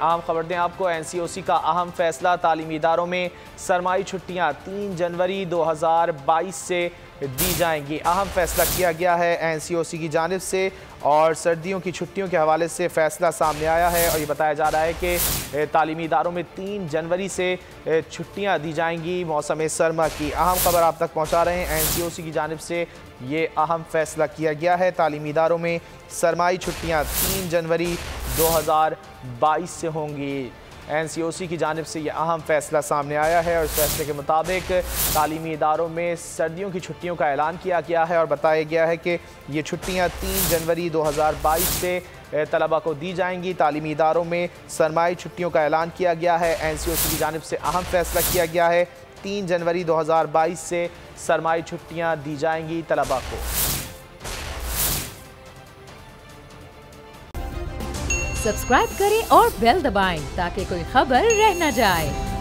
अहम खबर दें आपको, NCOC का अहम फैसला, तालीमी इदारों में सरमाई छुट्टियां 3 जनवरी 2022 से दी जाएंगी। अहम फैसला किया गया है NCOC की जानिब से और सर्दियों की छुट्टियों के हवाले से फैसला सामने आया है और ये बताया जा रहा है कि तालीमी इदारों में 3 जनवरी से छुट्टियां दी जाएंगी मौसम सरमा की। अहम खबर आप तक पहुंचा रहे हैं, NCOC की जानिब से ये अहम फैसला किया गया है। तालीमी इदारों में सरमाई छुट्टियां 3 जनवरी 2022 से होंगी। NCOC की जानिब से ये अहम फैसला सामने आया है और इस फैसले के मुताबिक तालीमी इदारों में सर्दियों की छुट्टियों का ऐलान किया गया है और बताया गया है कि ये छुट्टियां 3 जनवरी 2022 से तलबा को दी जाएंगी। तालीमी इदारों में सरमाई छुट्टियों का ऐलान किया गया है। NCOC की जानिब से अहम फैसला किया गया है, 3 जनवरी 2022 से सरमाई छुट्टियां दी जाएंगी तलबा को। सब्सक्राइब करें और बेल दबाएं ताकि कोई खबर रह न जाए।